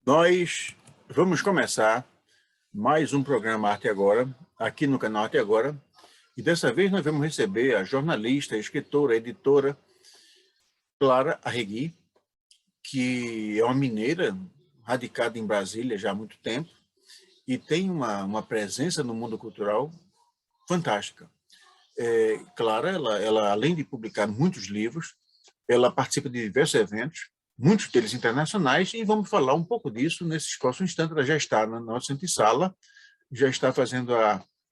Nós vamos começar mais um programa Arte Agora, aqui no canal Arte Agora, e dessa vez nós vamos receber a jornalista, escritora, editora Clara Arregui, que é uma mineira radicada em Brasília já há muito tempo e tem uma presença no mundo cultural fantástica. Clara, ela, além de publicar muitos livros, ela participa de diversos eventos, muitos deles internacionais, e vamos falar um pouco disso nesses próximos instantes. Ela já está na nossa antessala, já está fazendo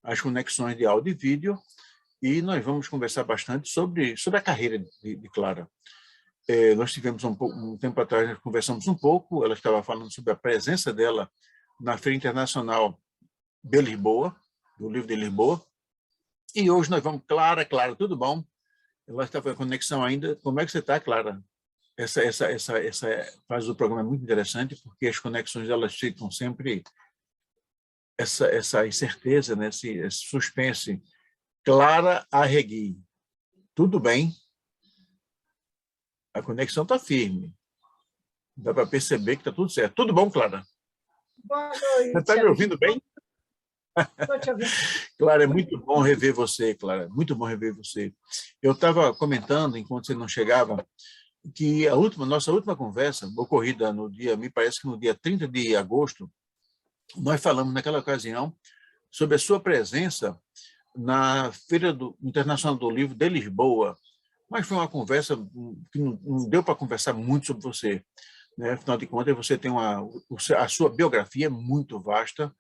as conexões de áudio e vídeo, e nós vamos conversar bastante sobre a carreira de Clara. Nós tivemos um tempo atrás, nós conversamos um pouco, ela estava falando sobre a presença dela na Feira Internacional de Lisboa, do livro de Lisboa, e hoje nós vamos... Clara, tudo bom? Ela está fazendo conexão ainda. Como é que você está, Clara? Essa fase do programa é muito interessante, porque as conexões elas ficam sempre essa incerteza, né? esse suspense. Clara Arregui, tudo bem? A conexão está firme. Dá para perceber que está tudo certo. Tudo bom, Clara? Boa noite. Você está me ouvindo bem? Estou te ouvindo. Clara, é muito bom rever você, Clara. Muito bom rever você. Eu estava comentando, enquanto você não chegava, que nossa última conversa, ocorrida no dia, me parece que no dia 30 de agosto, nós falamos naquela ocasião sobre a sua presença na Feira Internacional do Livro de Lisboa, mas foi uma conversa que não deu para conversar muito sobre você, né? Afinal de contas, você tem a sua biografia é muito vasta,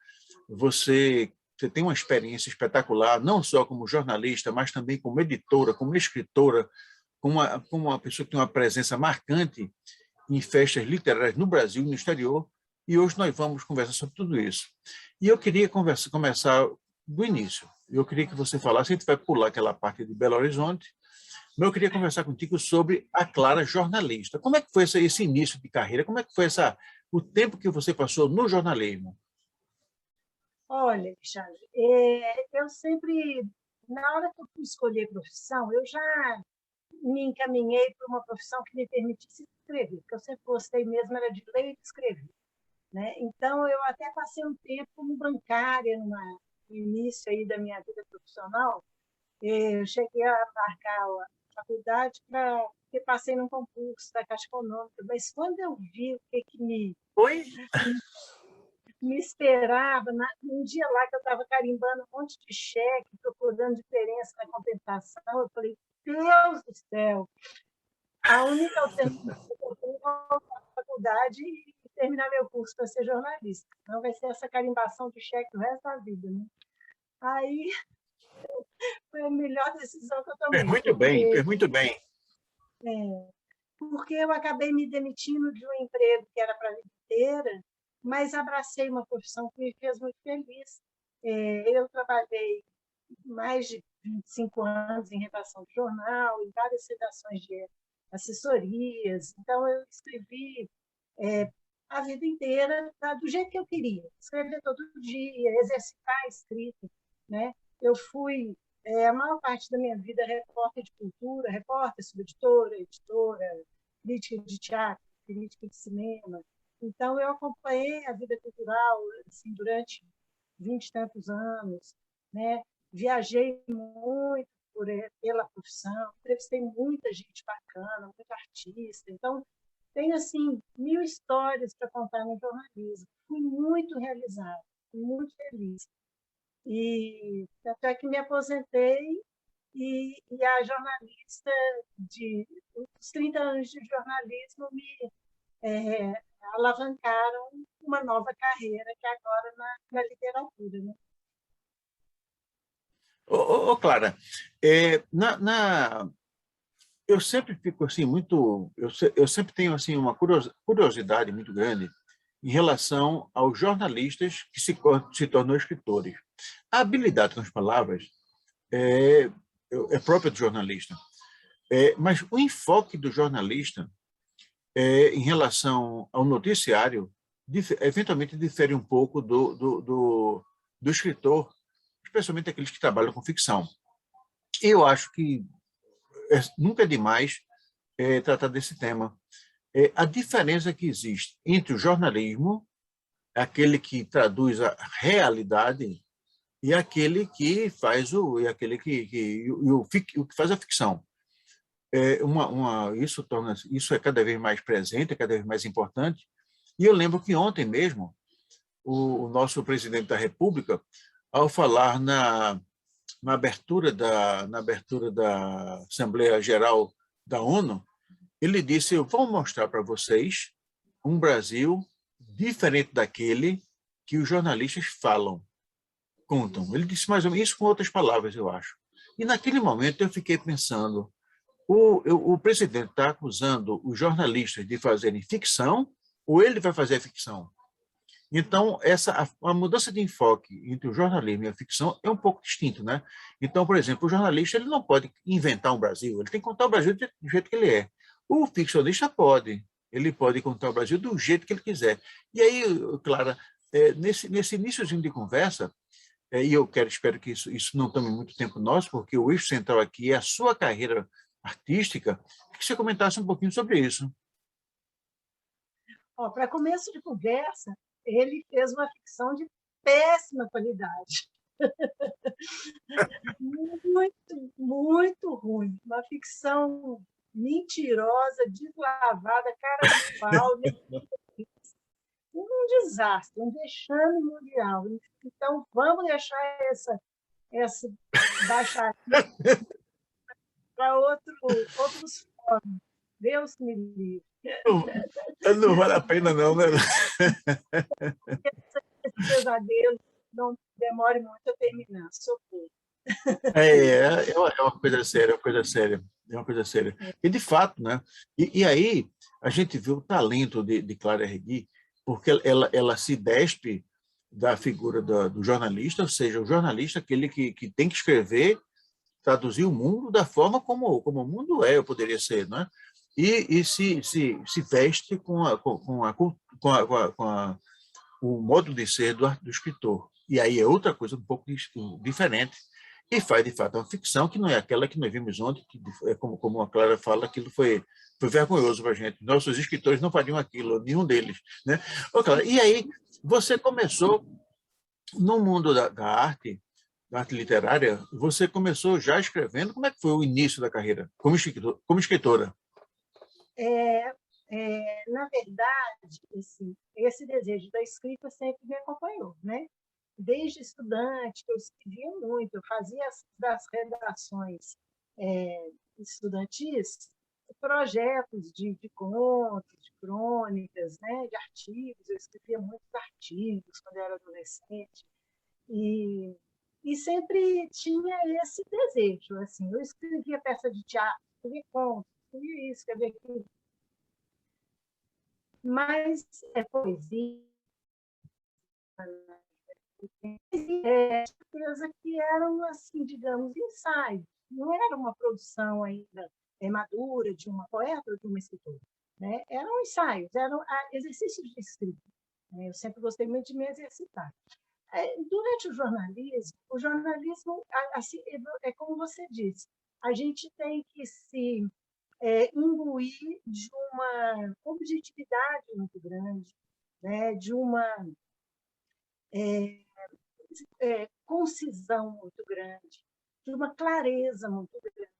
você tem uma experiência espetacular, não só como jornalista, mas também como editora, como escritora, como uma pessoa que tem uma presença marcante em festas literárias no Brasil e no exterior, e hoje nós vamos conversar sobre tudo isso. E eu queria começar do início. Eu queria que você falasse, a gente vai pular aquela parte de Belo Horizonte, mas eu queria conversar contigo sobre a Clara jornalista. Como é que foi esse início de carreira? Como é que foi o tempo que você passou no jornalismo? Olha, Alexandre, eu sempre, na hora que eu fui escolher profissão, eu já me encaminhei para uma profissão que me permitisse escrever, porque eu sempre gostei mesmo era de ler e escrever, né? Então, eu até passei um tempo como bancária no início aí da minha vida profissional. Eu cheguei a marcar a faculdade porque passei num concurso da Caixa Econômica, mas quando eu vi o que Oi? me esperava, num dia lá que eu estava carimbando um monte de cheque, procurando diferença na compensação, eu falei, Deus do céu, a única alternativa que eu tenho é voltar para a faculdade e terminar meu curso para ser jornalista. Não vai ser essa carimbação de cheque o resto da vida, né? Aí foi a melhor decisão que eu Fez tomei, muito bem, fez muito bem. porque eu acabei me demitindo de um emprego que era para a vida inteira, mas abracei uma profissão que me fez muito feliz. Eu trabalhei mais de 25 anos em redação de jornal, em várias redações de assessorias. Então, eu escrevi a vida inteira do jeito que eu queria. Escrever todo dia, exercitar a escrita, né? Eu fui, a maior parte da minha vida, repórter de cultura, repórter sobre editora, crítica de teatro, crítica de cinema. Então, eu acompanhei a vida cultural assim, durante 20 e tantos anos, né? Viajei muito pela profissão, entrevistei muita gente bacana, muito artista. Então, tenho assim 1000 histórias para contar no jornalismo. Fui muito realizada, fui muito feliz. E até que me aposentei e a jornalista os 30 anos de jornalismo me alavancaram uma nova carreira, que é agora na literatura, né? Clara, eu sempre fico assim muito, eu sempre tenho assim uma curiosidade muito grande em relação aos jornalistas que se tornam escritores. A habilidade com as palavras é própria do jornalista, mas o enfoque do jornalista em relação ao noticiário eventualmente difere um pouco do escritor, especialmente aqueles que trabalham com ficção. Eu acho que nunca é demais tratar desse tema. A diferença que existe entre o jornalismo aquele que traduz a realidade e aquele que faz e aquele o que faz a ficção. Isso é cada vez mais presente, é cada vez mais importante. E eu lembro que ontem mesmo o nosso presidente da República, ao falar na abertura da Assembleia Geral da ONU, ele disse: eu vou mostrar para vocês um Brasil diferente daquele que os jornalistas contam. Ele disse mais ou menos isso com outras palavras, eu acho. E naquele momento eu fiquei pensando, o presidente está acusando os jornalistas de fazerem ficção ou ele vai fazer a ficção? Então, a mudança de enfoque entre o jornalismo e a ficção é um pouco distinto, né? Então, por exemplo, o jornalista ele não pode inventar um Brasil, ele tem que contar o Brasil do jeito que ele é. O ficcionista pode, ele pode contar o Brasil do jeito que ele quiser. E aí, Clara, nesse iníciozinho de conversa, e espero que isso não tome muito tempo nosso, porque o eixo central aqui é a sua carreira artística, que você comentasse um pouquinho sobre isso. Para começo de conversa, ele fez uma ficção de péssima qualidade. Muito, muito ruim. Uma ficção mentirosa, deslavada, cara de pau. Um desastre, um vexame mundial. Então, vamos deixar essa baixaria para outros fóruns. Deus me livre. Não vale a pena, não, né? Esse pesadelo não demore muito a terminar. Socorro. É uma coisa séria, é uma coisa séria. É uma coisa séria. E, de fato, né? E aí, a gente vê o talento de Clara Regui, porque ela se despe da figura do jornalista, ou seja, o jornalista, aquele que tem que escrever, traduzir o mundo da forma como o mundo eu poderia ser, né? E se veste com o modo de ser do escritor. E aí é outra coisa um pouco diferente. E faz, de fato, uma ficção que não é aquela que nós vimos ontem, que, como a Clara fala, aquilo foi vergonhoso para a gente. Nossos escritores não fariam aquilo, nenhum deles. Né? Ô, Clara, e aí, você começou no mundo da arte literária, você começou já escrevendo. Como é que foi o início da carreira como escritora? Na verdade, assim, esse desejo da escrita sempre me acompanhou, né? Desde estudante, eu escrevia muito, eu fazia das redações estudantis projetos de contos, de crônicas, né? De artigos, eu escrevia muitos artigos quando eu era adolescente, e, e sempre tinha esse desejo, assim, eu escrevia peça de teatro, escrevia contos, escrevia isso, escrevia aquilo, mas poesia, certeza que eram, assim, digamos, ensaios, não era uma produção ainda madura de uma poeta ou de uma escritora, né? Eram ensaios, eram exercícios de escrita, né? Eu sempre gostei muito de me exercitar. Durante o jornalismo, assim, é como você disse, a gente tem que se imbuir de uma objetividade muito grande, né? De uma concisão muito grande, de uma clareza muito grande.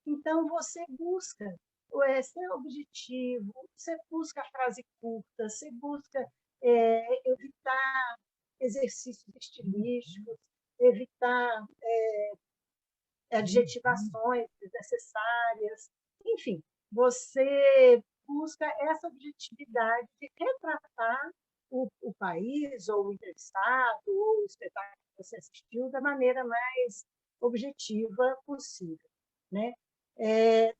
Então, você busca ser objetivo, você busca a frase curta, você busca evitar exercícios estilísticos, evitar adjetivações desnecessárias, enfim, você busca essa objetividade de retratar o país, ou o entrevistado, ou o espetáculo que você assistiu, da maneira mais objetiva possível, né?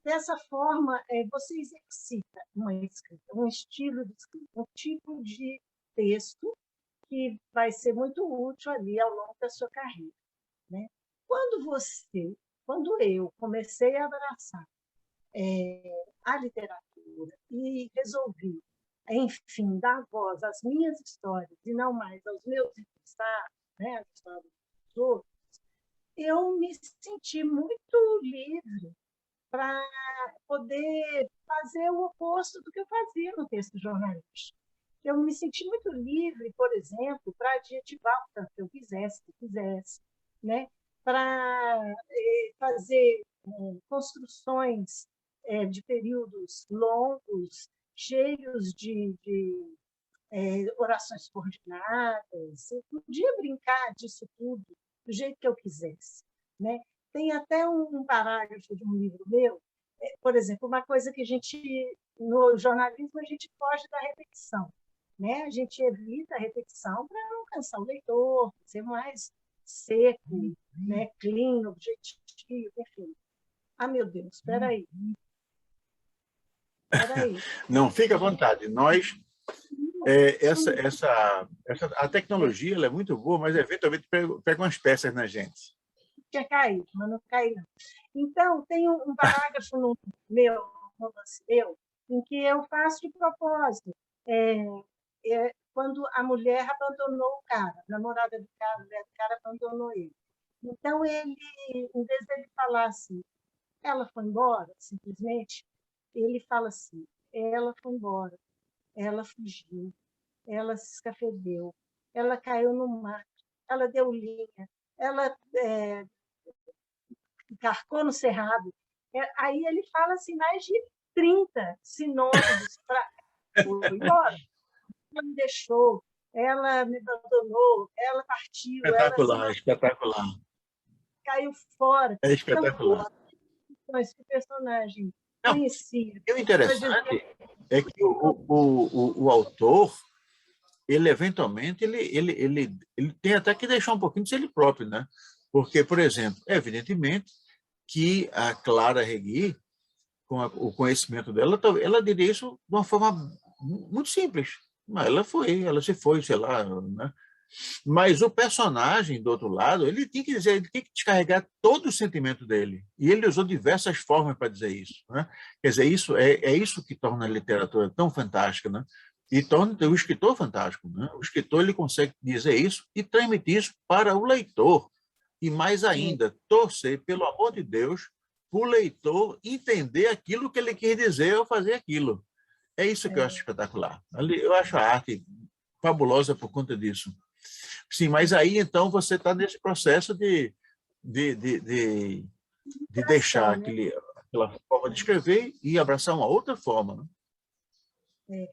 Dessa forma, você exercita uma escrita, um estilo de escrita, um tipo de texto que vai ser muito útil ali ao longo da sua carreira, né? Quando eu comecei a abraçar a literatura e resolvi, enfim, dar voz às minhas histórias e não mais aos meus entrevistados, né, às histórias dos outros, eu me senti muito livre para poder fazer o oposto do que eu fazia no texto jornalístico, eu me senti muito livre, por exemplo, para adjetivar o tanto que eu quisesse, né? Para fazer construções de períodos longos, cheios de orações coordenadas. Eu podia brincar disso tudo do jeito que eu quisesse, né? Tem até um parágrafo de um livro meu, por exemplo, uma coisa que a gente, no jornalismo, a gente foge da repetição, né? A gente evita a repetição para não cansar o leitor, ser mais seco, né? Clean, objetivo, enfim. Ah, meu Deus, espera aí. Não, fica à vontade. A tecnologia ela é muito boa, mas eventualmente pega umas peças na gente. Tinha caído, mas não caiu, não. Então, tem um parágrafo no romance meu, em que eu faço de propósito. Quando a mulher abandonou o cara, a namorada do cara, a mulher do cara abandonou ele. Então, ele, em vez dele falar assim, ela foi embora, simplesmente, ele fala assim, ela foi embora, ela fugiu, ela se escafedeu, ela caiu no mar, ela deu linha, ela carcou no cerrado. Aí ele fala assim, mais de 30 sinônimos para foi embora. Ela me deixou, ela me abandonou, ela partiu, ela Espetacular, espetacular. caiu fora. É Então, espetacular. todas que o personagem Não, conhecia. e o interessante é que o autor, ele eventualmente, ele tem até que deixar um pouquinho de ser ele próprio, né? Porque, por exemplo, evidentemente que a Clara Regui, com o conhecimento dela, ela diria isso de uma forma muito simples. Mas ela se foi, sei lá, né? Mas o personagem, do outro lado, ele tem que dizer, ele tem que descarregar todo o sentimento dele. E ele usou diversas formas para dizer isso, né? Quer dizer, é isso que torna a literatura tão fantástica, né? E torna o escritor fantástico, né? O escritor ele consegue dizer isso e transmitir isso para o leitor. E mais ainda, torcer, pelo amor de Deus, para o leitor entender aquilo que ele quis dizer ao fazer aquilo. É isso que eu acho espetacular. Eu acho a arte fabulosa por conta disso. Sim, mas aí então você está nesse processo de, de, de, de deixar aquela forma de escrever e abraçar uma outra forma. Né?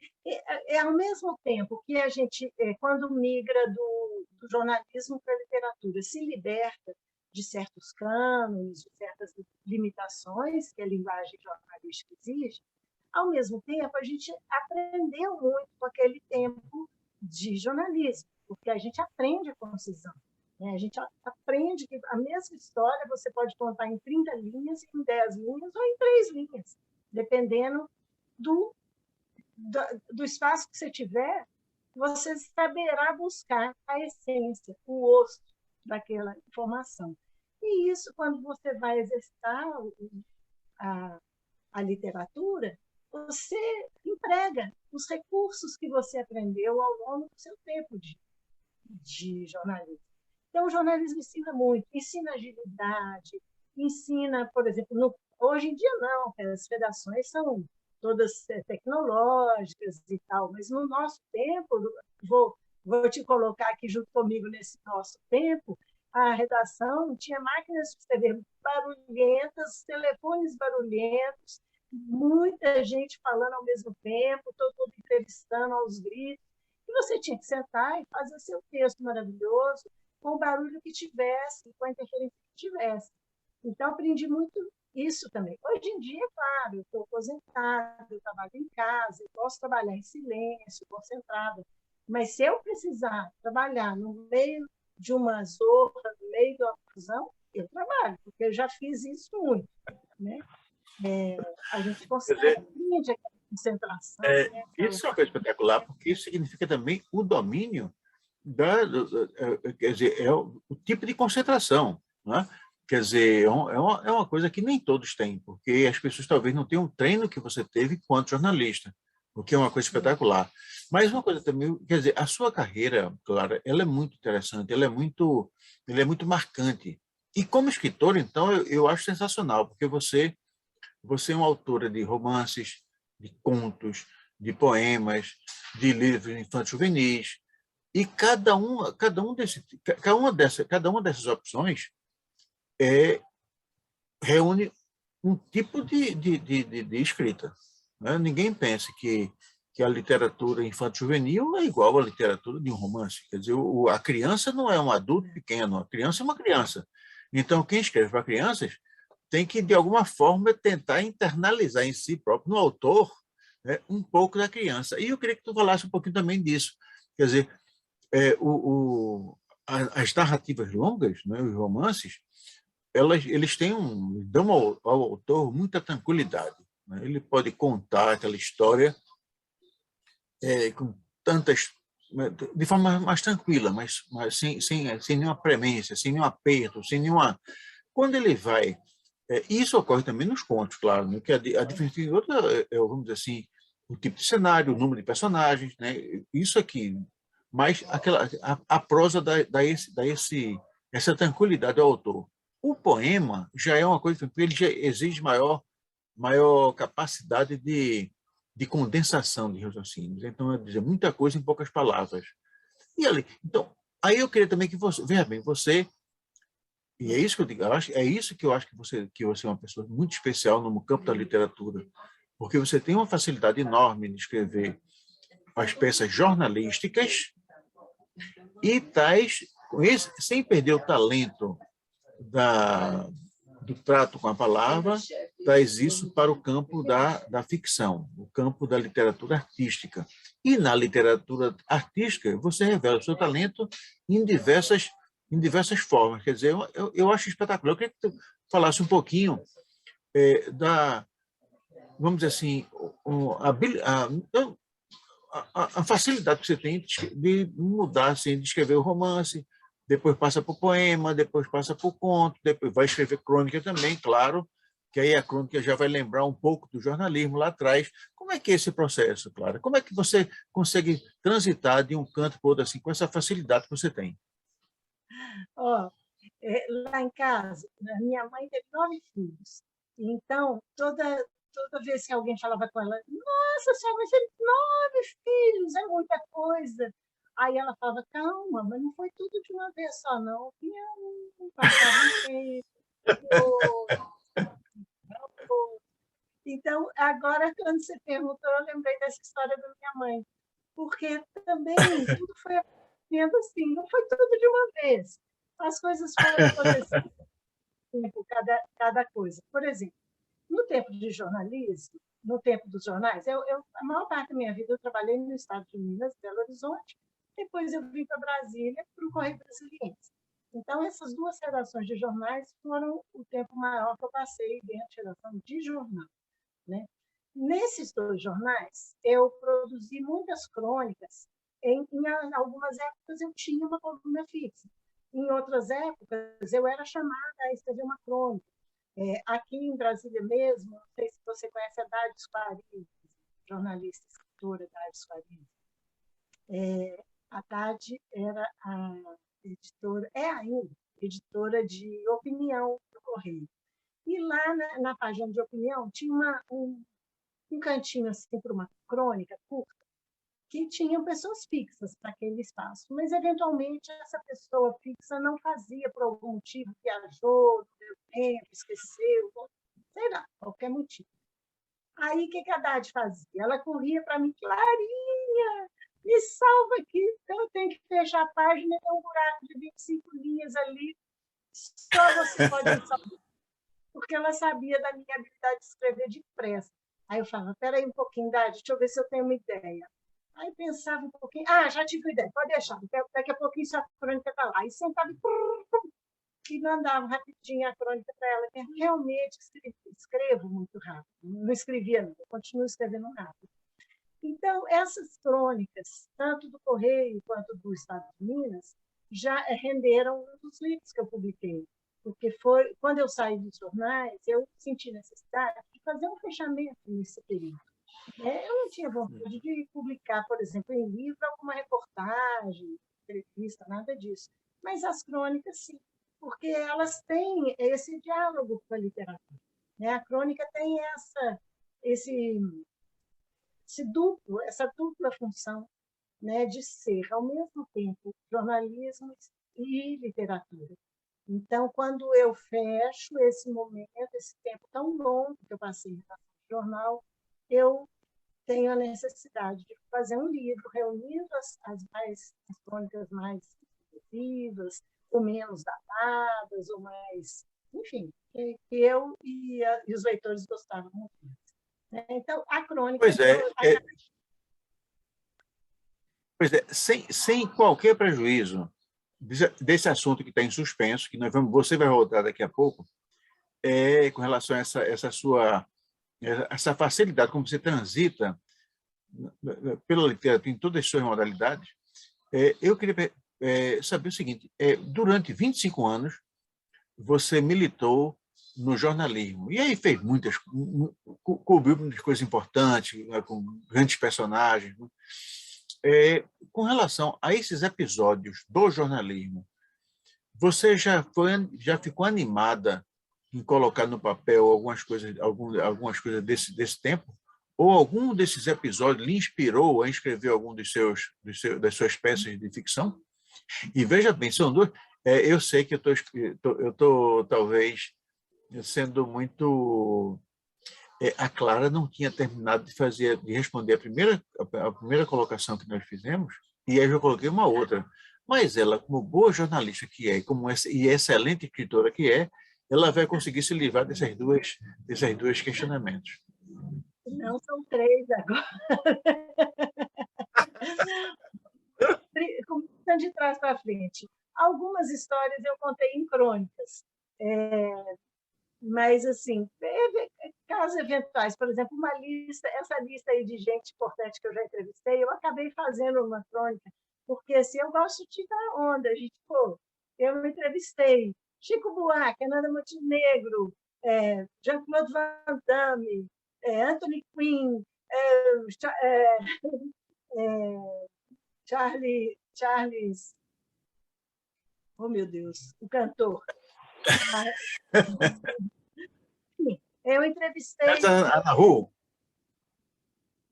Ao mesmo tempo que a gente, quando migra do jornalismo para a literatura, se liberta de certos cânones, de certas limitações que a linguagem jornalística exige, ao mesmo tempo a gente aprendeu muito com aquele tempo de jornalismo, porque a gente aprende a concisão. Né? A gente aprende que a mesma história você pode contar em 30 linhas, em 10 linhas ou em 3 linhas, dependendo do espaço que você tiver, você saberá buscar a essência, o osso daquela informação. E isso, quando você vai exercitar a literatura, você emprega os recursos que você aprendeu ao longo do seu tempo de jornalismo. Então, o jornalismo ensina muito, ensina agilidade, ensina, por exemplo, hoje em dia não, as redações são todas tecnológicas e tal, mas no nosso tempo, vou te colocar aqui junto comigo nesse nosso tempo, a redação tinha máquinas de escrever barulhentas, telefones barulhentos, muita gente falando ao mesmo tempo, todo mundo entrevistando aos gritos, e você tinha que sentar e fazer seu texto maravilhoso com o barulho que tivesse, com a interferência que tivesse. Então, aprendi muito isso também. Hoje em dia, claro, eu estou aposentada, eu trabalho em casa, eu posso trabalhar em silêncio, concentrada, mas se eu precisar trabalhar no meio de uma zorra, no meio de uma confusão, eu trabalho, porque eu já fiz isso muito. Né? A gente consegue aprender aquela concentração. Né? Isso é uma coisa espetacular, porque isso significa também o domínio quer dizer, o tipo de concentração, né? Quer dizer, é uma coisa que nem todos têm, porque as pessoas talvez não tenham o treino que você teve enquanto jornalista, o que é uma coisa espetacular. Mas uma coisa também, quer dizer, a sua carreira, Clara, ela é muito interessante, ela é muito marcante. E como escritor, então, eu acho sensacional, porque você é uma autora de romances, de contos, de poemas, de livros infantis juvenis, e cada uma dessas opções reúne um tipo de escrita. Né? Ninguém pense que a literatura infanto-juvenil é igual à literatura de um romance. Quer dizer, a criança não é um adulto pequeno, a criança é uma criança. Então, quem escreve para crianças tem que, de alguma forma, tentar internalizar em si próprio, no autor, né, um pouco da criança. E eu queria que tu falasse um pouquinho também disso. Quer dizer, as narrativas longas, né, os romances, eles dão ao autor muita tranquilidade. Né? Ele pode contar aquela história com tantas, de forma mais tranquila, mas sem nenhuma premência, sem nenhum aperto, sem nenhuma. Quando ele vai. Isso ocorre também nos contos, claro, né? Que a diferença de outra vamos dizer assim, o tipo de cenário, o número de personagens, né? Isso aqui. Mas a prosa essa tranquilidade ao autor. O poema já é uma coisa que ele já exige maior capacidade de condensação de raciocínios. Então, é dizer muita coisa em poucas palavras. E ali, então, aí eu queria também que você, veja bem, você, e é isso que eu digo, é isso que eu acho que você é uma pessoa muito especial no campo da literatura, porque você tem uma facilidade enorme de escrever as peças jornalísticas e tais, sem perder o talento do trato com a palavra, traz isso para o campo da ficção, o campo da literatura artística. E na literatura artística, você revela o seu talento em diversas formas. Quer dizer, eu acho espetacular. Eu queria que tu falasse um pouquinho vamos dizer assim, a facilidade que você tem de mudar, assim, de escrever o romance, depois passa para o poema, depois passa para o conto, depois vai escrever crônica também, claro, que aí a crônica já vai lembrar um pouco do jornalismo lá atrás. Como é que é esse processo, Clara? Como é que você consegue transitar de um canto para o outro assim, com essa facilidade que você tem? Ó, lá em casa, a minha mãe teve 9 filhos. Então, toda vez que alguém falava com ela, nossa, senhora, mas teve 9 filhos, é muita coisa. Aí ela falava, calma, mas não foi tudo de uma vez só, não. Vinha passava um tempo. Então, agora, quando você perguntou, eu lembrei dessa história da minha mãe, porque também tudo foi acontecendo assim, não foi tudo de uma vez. As coisas foram acontecendo tempo, cada coisa. Por exemplo, no tempo de jornalismo, no tempo dos jornais, a maior parte da minha vida eu trabalhei no estado de Minas, Belo Horizonte, depois eu vim para Brasília, para o Correio Brasiliense. Então, essas duas redações de jornais foram o tempo maior que eu passei dentro de redação de jornal. Né? Nesses dois jornais, eu produzi muitas crônicas. Em algumas épocas, eu tinha uma coluna fixa. Em outras épocas, eu era chamada a escrever uma crônica. Aqui em Brasília mesmo, não sei se você conhece a Dades Faria, jornalista e escritora Dades Faria. A Dade era a editora, é ainda editora de opinião do Correio. E lá na página de opinião tinha um cantinho assim para uma crônica curta, que tinham pessoas fixas para aquele espaço, mas eventualmente essa pessoa fixa não fazia por algum motivo, viajou, não deu tempo, esqueceu, sei lá, qualquer motivo. Aí o que a Haddad fazia? Ela corria para mim, Clarinha, me salva aqui, eu tenho que fechar a página, tem um buraco de 25 linhas ali, só você pode me salvar. Porque ela sabia da minha habilidade de escrever depressa. Aí eu falava, peraí um pouquinho, Dade, deixa eu ver se eu tenho uma ideia. Aí pensava um pouquinho, já tive ideia, pode deixar, daqui a pouquinho sua crônica está lá. Aí sentava e mandava rapidinho a crônica para ela, que realmente escrevo muito rápido. Não escrevia, não, eu continuo escrevendo rápido. Então, essas crônicas, tanto do Correio quanto do Estado de Minas, já renderam um dos livros que eu publiquei. Porque foi quando eu saí dos jornais, eu senti necessidade de fazer um fechamento nesse período. Eu não tinha vontade de publicar, por exemplo, em livro, alguma reportagem, entrevista, nada disso. Mas as crônicas, sim, porque elas têm esse diálogo com a literatura. A crônica tem esse essa dupla função, né, de ser, ao mesmo tempo, jornalismo e literatura. Então, quando eu fecho esse momento, esse tempo tão longo que eu passei no jornal, eu tenho a necessidade de fazer um livro, reunindo as crônicas mais vivas, ou menos datadas, ou mais, enfim, que eu e os leitores gostavam muito. Né? Então, a crônica... Pois sem qualquer prejuízo desse assunto que está em suspenso, que você vai voltar daqui a pouco, com relação a essa facilidade como você transita pela literatura em todas as suas modalidades. Eu queria saber o seguinte: durante 25 anos, você militou no jornalismo, e aí fez cobriu muitas coisas importantes, né, com grandes personagens. Com relação a esses episódios do jornalismo, você já ficou animada em colocar no papel algumas coisas desse tempo? Ou algum desses episódios lhe inspirou a escrever algum das suas peças de ficção? E veja bem, são duas. Eu sei que eu estou talvez sendo muito. A Clara não tinha terminado de responder a primeira colocação que nós fizemos, e aí eu coloquei uma outra. Mas ela, como boa jornalista que é, e excelente escritora que é, ela vai conseguir se livrar desses dois questionamentos. Não, são 3 agora. Começando de trás para frente. Algumas histórias eu contei em crônicas, mas, assim, casos eventuais. Por exemplo, essa lista aí de gente importante que eu já entrevistei, eu acabei fazendo uma crônica, porque assim, eu gosto de tirar onda. Eu entrevistei Chico Buarque, Fernanda Montenegro, Jean-Claude Van Damme, Anthony Quinn, Charles, oh meu Deus, o cantor. Eu entrevistei... Ana Ru?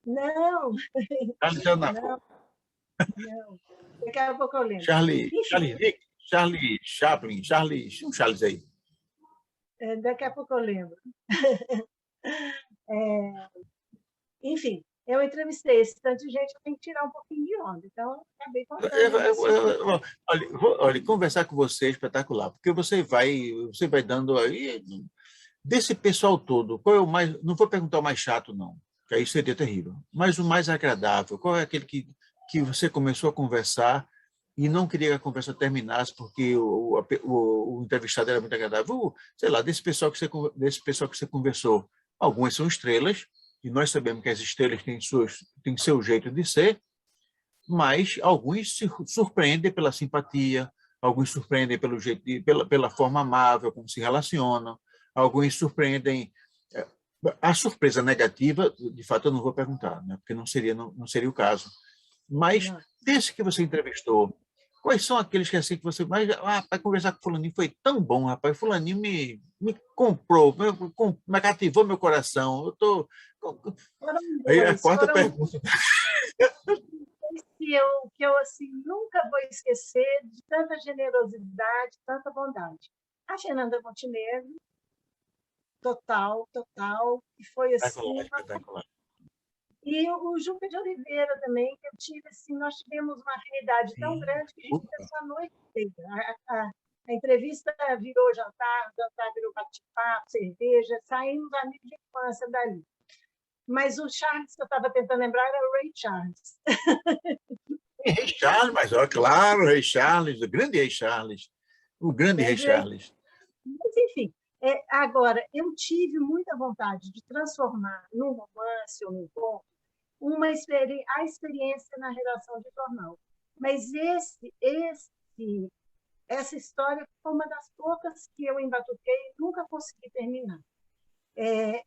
Não, Não. Daqui a pouco eu lembro. Charlie Chaplin, um Charles aí. Daqui a pouco eu lembro. Enfim, eu entrevistei esse tanto de gente, eu tenho que tirar um pouquinho de onda. Então, eu acabei contando. Olha, conversar com você é espetacular, porque você vai dando aí desse pessoal todo. Qual é o mais? Não vou perguntar o mais chato, não, que aí seria terrível. Mas o mais agradável. Qual é aquele que você começou a conversar e não queria que a conversa terminasse porque o entrevistado era muito agradável? Sei lá, desse pessoal que você conversou. Algumas são estrelas, e nós sabemos que as estrelas têm seu jeito de ser, mas alguns se surpreendem pela simpatia, alguns surpreendem pelo jeito pela forma amável como se relacionam, alguns surpreendem. A surpresa negativa, de fato, eu não vou perguntar, né? Porque não seria o caso. Mas, desse que você entrevistou, quais são aqueles que assim que você mais... para conversar com o fulaninho foi tão bom, rapaz. Fulaninho me comprou, me cativou meu coração. Eu tô... Aí a quarta pergunta. Que eu assim, nunca vou esquecer de tanta generosidade, tanta bondade. A Fernanda Montenegro, total, que foi assim... Espetacular. E o Juca de Oliveira também, que eu tive, assim, nós tivemos uma afinidade tão grande que a gente passou a noite inteira. A entrevista virou jantar, o jantar virou bate-papo, cerveja, saímos amigos de infância dali. Mas o Charles que eu estava tentando lembrar era o Ray Charles. Rei Charles, mas claro, o Rei Charles, o grande Rei Charles, o grande Rei Charles. Mas, enfim, agora, eu tive muita vontade de transformar num romance ou num conto a experiência na redação de jornal. Mas essa história foi uma das poucas que eu embatuquei e nunca consegui terminar.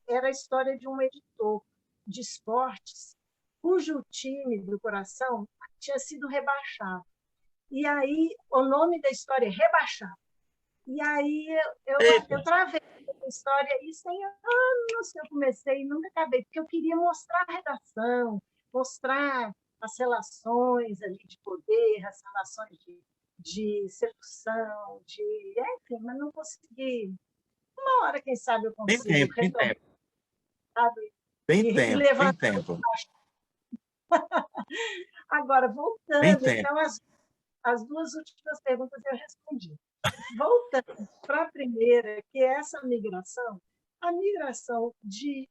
Era a história de um editor de esportes cujo time do coração tinha sido rebaixado. E aí, o nome da história é Rebaixado. E aí eu travei em história, isso tem anos que eu comecei e nunca acabei, porque eu queria mostrar a redação, mostrar as relações ali de poder, as relações de sedução, enfim, mas não consegui. Uma hora, quem sabe, eu Tem consigo tempo, tem retomar tempo, tem e tempo, tem levantar. tempo, Agora, tem voltando, tempo. então, as duas últimas perguntas eu respondi. Voltando para a primeira, que é essa migração, a migração de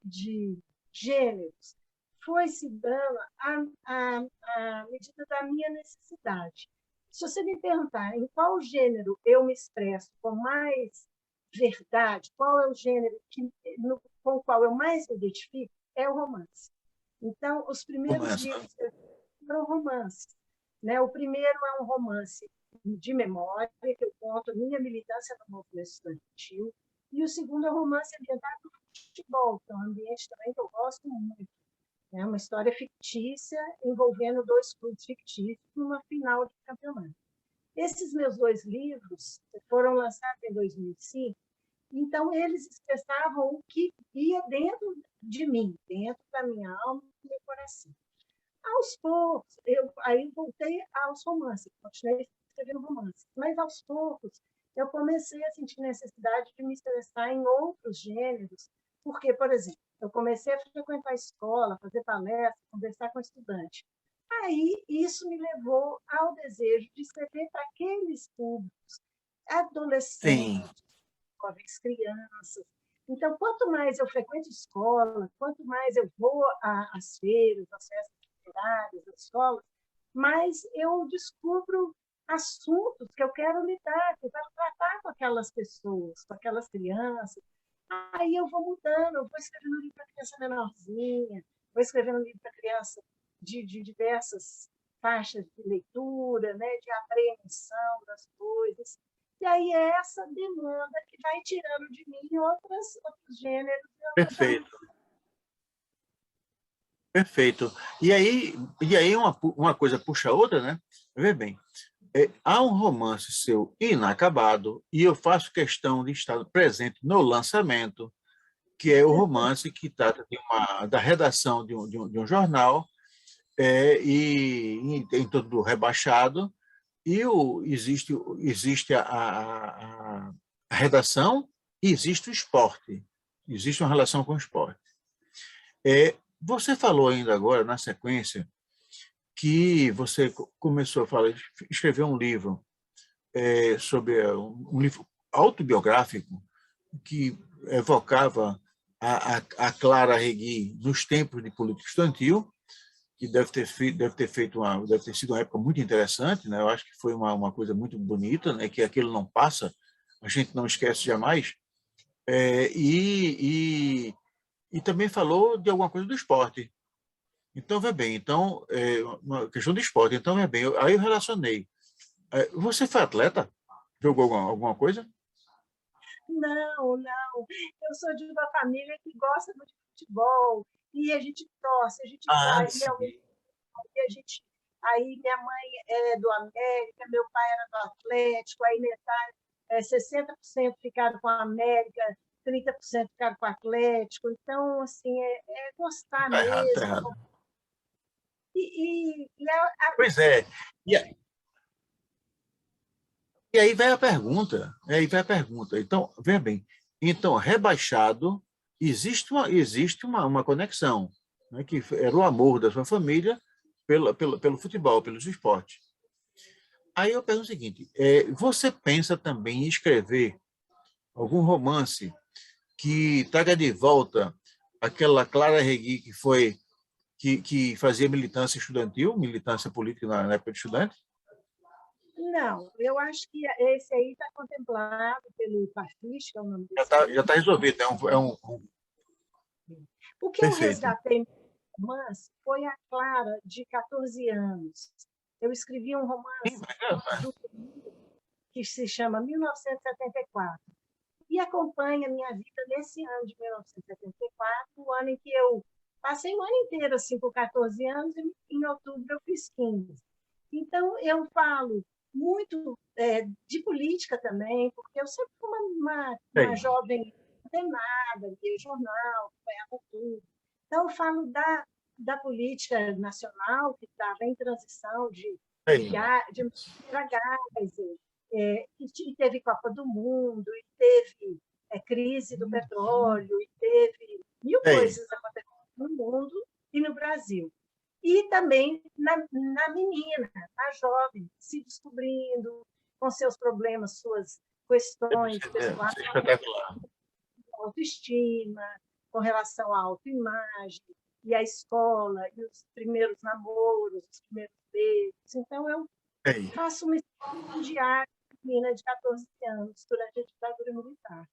gêneros foi se dando à medida da minha necessidade. Se você me perguntar em qual gênero eu me expresso com mais verdade, qual é o gênero com o qual eu mais me identifico, é o romance. Então, os primeiros Começa. livros foram romances. Né? O primeiro é um romance de memória, que eu conto minha militância no movimento estudantil, e o segundo é um romance ambientado no futebol, que é um ambiente também que eu gosto muito. É uma história fictícia envolvendo dois clubes fictícios numa final de campeonato. Esses meus dois livros foram lançados em 2005, então eles expressavam o que ia dentro de mim, dentro da minha alma e do meu coração. Aos poucos, aí voltei aos romances, continuei escrevendo romances, mas aos poucos eu comecei a sentir necessidade de me expressar em outros gêneros, porque, por exemplo, eu comecei a frequentar a escola, fazer palestra, conversar com estudante. Aí isso me levou ao desejo de escrever para aqueles públicos, Sim, adolescentes, jovens, crianças. Então, quanto mais eu frequento escola, quanto mais eu vou às feiras, às festas literárias, às escolas, mais eu descubro assuntos que eu quero lidar, que eu quero tratar com aquelas pessoas, com aquelas crianças. Aí eu vou mudando, eu vou escrevendo um livro para criança menorzinha, vou escrevendo um livro para criança de diversas faixas de leitura, né, de apreensão das coisas. E aí é essa demanda que vai tirando de mim outros gêneros e outras perfeito, perfeito. E aí uma coisa puxa a outra, né? Vê bem, há um romance seu inacabado e eu faço questão de estar presente no lançamento, que é o romance que trata da redação de um jornal e em todo rebaixado, e existe a redação e existe o esporte, existe uma relação com o esporte. Você falou ainda agora, na sequência, que você começou a escrever um livro sobre um livro autobiográfico que evocava a Clara Regui nos tempos de política estudantil, que deve ter sido uma época muito interessante, né? Eu acho que foi uma coisa muito bonita, né? Que aquilo não passa, a gente não esquece jamais. É, e também falou de alguma coisa do esporte. Então, vê bem, então, uma questão do esporte. Então, vê bem, aí eu relacionei. Você foi atleta? Jogou alguma coisa? Não, não. Eu sou de uma família que gosta muito de futebol, e a gente torce, a gente Ah, vai, sim. e a gente. Aí minha mãe é do América, meu pai era do Atlético, aí metade, 60% ficaram com a América, 30% ficaram com o Atlético. Então, assim, é gostar Tá errado, tá mesmo. errado. E Pois é. E, a- e aí vai a pergunta. Então, veja bem, então, rebaixado, existe uma conexão, né, que era o amor da sua família pelo futebol, pelos esportes. Aí eu pergunto o seguinte, você pensa também em escrever algum romance que traga de volta aquela Clara Regui que fazia militância estudantil, militância política na época de estudante? não, eu acho que esse aí está contemplado pelo Parfish, que é o nome Já desse está já livro. tá resolvido, é um O que eu perfeito. resgatei no romance foi a Clara, de 14 anos. Eu escrevi um Sim, romance mas que se chama 1974 e acompanha a minha vida nesse ano de 1974, o ano em que eu passei o ano inteiro assim por 14 anos e em outubro eu fiz 15. Então eu falo muito de política também, porque eu sempre fui uma é, jovem antenada, lia jornal, acompanhava tudo. Então, eu falo da política nacional, que estava em transição Ei, de gás, e teve Copa do Mundo, e teve crise do petróleo, e teve mil ei, coisas acontecendo no mundo e no Brasil. E também na menina, na jovem, se descobrindo com seus problemas, suas questões pessoais, isso é espetacular. autoestima, com relação à autoimagem, e a escola, e os primeiros namoros, os primeiros beijos. Então, eu Ei, faço uma escola diária de menina de 14 anos, durante a ditadura militar.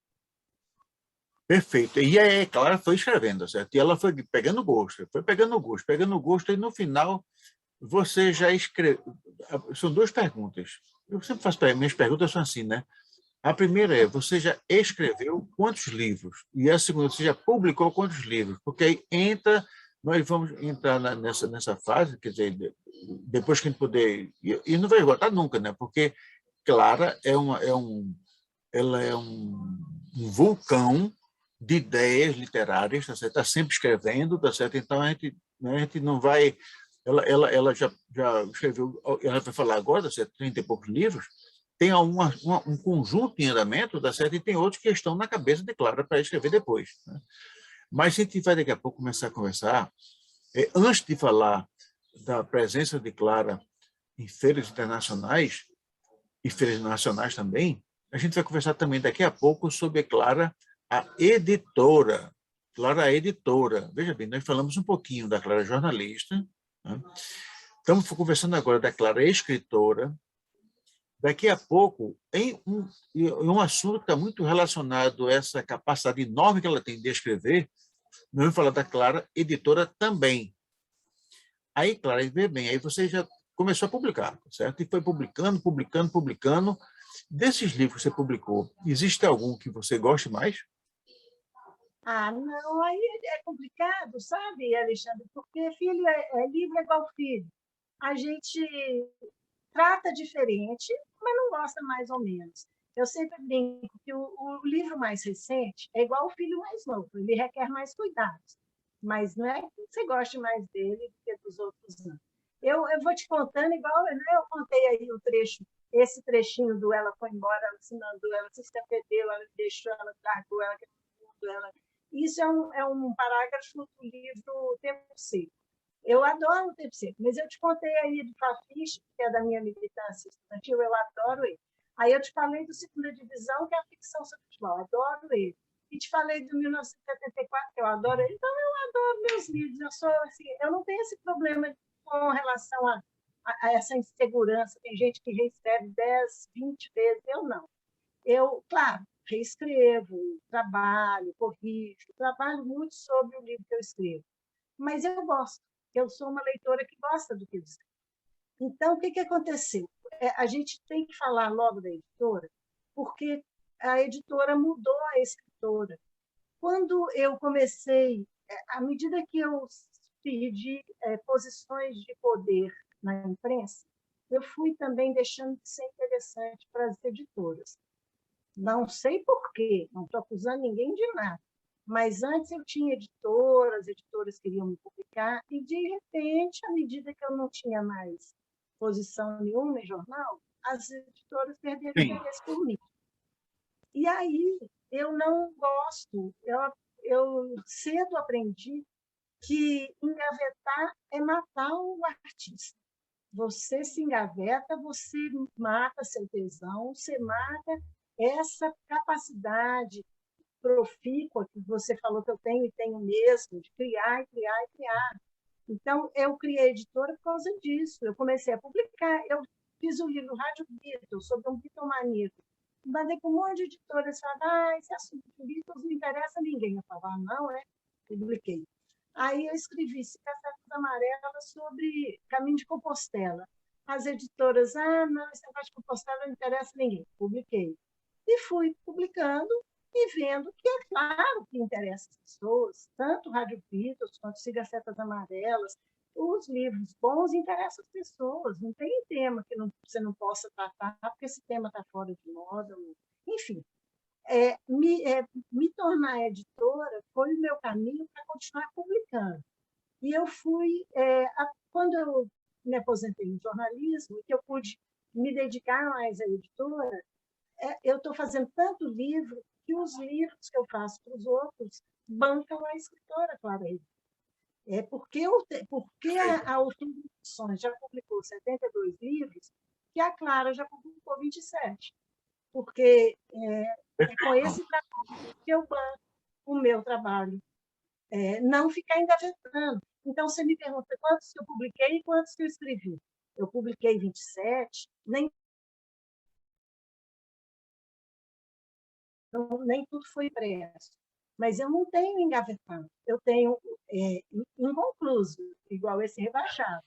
perfeito. E aí, Clara foi escrevendo, certo? E ela foi pegando gosto, e no final você já escreveu. São duas perguntas. Eu sempre faço minhas perguntas são assim, né? A primeira é: você já escreveu quantos livros? E a segunda, você já publicou quantos livros? Porque aí nós vamos entrar nessa fase, quer dizer, depois que a gente puder. E não vai esgotar nunca, né? Porque Clara ela é um vulcão de ideias literárias, tá certo? Está sempre escrevendo, tá certo? Então a gente não vai. Ela já escreveu, ela vai falar agora, tá certo? 30 e poucos livros. Tem um conjunto em andamento, tá certo? E tem outros que estão na cabeça de Clara para escrever depois, né? Mas a gente vai daqui a pouco começar a conversar. Antes de falar da presença de Clara em feiras internacionais e feiras nacionais também, a gente vai conversar também daqui a pouco sobre Clara, a editora. Clara, a editora. Veja bem, nós falamos um pouquinho da Clara jornalista, né? Estamos conversando agora da Clara escritora. Daqui a pouco, em um assunto que está muito relacionado a essa capacidade enorme que ela tem de escrever, nós vamos falar da Clara editora também. Aí, Clara, vê bem, aí você já começou a publicar, certo? E foi publicando, publicando, publicando. Desses livros que você publicou, existe algum que você goste mais? Ah, não, aí é complicado, sabe, Alexandre? Porque livro é igual filho. A gente trata diferente, mas não gosta mais ou menos. Eu sempre brinco que o livro mais recente é igual o filho mais novo, ele requer mais cuidados, mas não é que você goste mais dele do que dos outros, não. Eu vou te contando, igual, né, eu contei aí o trecho, esse trechinho do ela foi embora, ela ensinando, ela se estafedeu, ela deixou, ela largou, ela quebrou tudo, ela... Isso é um parágrafo do livro Tempo Seco. Eu adoro o Tempo Seco, mas eu te contei aí do Fafiche, que é da minha militância estudantil, eu adoro ele. Aí eu te falei do Segunda Divisão, que é a ficção sobre futebol, adoro ele. E te falei do 1974, que eu adoro ele. Então, eu adoro meus livros. Eu sou assim, eu não tenho esse problema com relação a essa insegurança. Tem gente que reescreve 10, 20 vezes, eu não. Eu, claro, reescrevo, trabalho, corrijo, trabalho muito sobre o livro que eu escrevo. Mas eu gosto. Eu sou uma leitora que gosta do que eu escrevo. Então, o que aconteceu? A gente tem que falar logo da editora, porque a editora mudou a escritora. Quando eu comecei, à medida que eu pedi posições de poder na imprensa, eu fui também deixando de ser interessante para as editoras. Não sei por quê, não estou acusando ninguém de nada, mas antes eu tinha editoras, as editoras queriam me publicar, e de repente, à medida que eu não tinha mais posição nenhuma em jornal, as editoras perderam Sim. interesse por mim. E aí eu não gosto, eu cedo aprendi que engavetar é matar o artista. Você se engaveta, você mata seu tesão, você mata essa capacidade profícua que você falou que eu tenho e tenho mesmo, de criar, criar e criar. Então, eu criei a editora por causa disso. Eu comecei a publicar. Eu fiz um livro, Rádio Beatles, sobre um Beatlemaníaco. Mandei para um monte de editoras, falavam, esse assunto de Beatles não interessa a ninguém. Eu falava, não, é? Publiquei. Aí eu escrevi Cicatriz Amarelas sobre Caminho de Compostela. As editoras, não, esse negócio de Compostela não interessa a ninguém. Publiquei. E fui publicando e vendo que é claro que interessa as pessoas, tanto Rádio Beatles quanto Siga Setas Amarelas, os livros bons interessam as pessoas, não tem tema que você não possa tratar, porque esse tema está fora de moda. Enfim, me tornar editora foi o meu caminho para continuar publicando. E eu fui, quando eu me aposentei em jornalismo, que eu pude me dedicar mais à editora, eu estou fazendo tanto livro que os livros que eu faço para os outros bancam a escritora, Clara Rede. Porque a Autor de Ficções já publicou 72 livros que a Clara já publicou 27. Porque é com esse trabalho que eu banco o meu trabalho. Não ficar engavetando. Então, você me pergunta quantos que eu publiquei e quantos que eu escrevi. Eu publiquei 27, nem tudo foi impresso. Mas eu não tenho engavetado. Eu tenho inconcluso, igual esse rebaixado.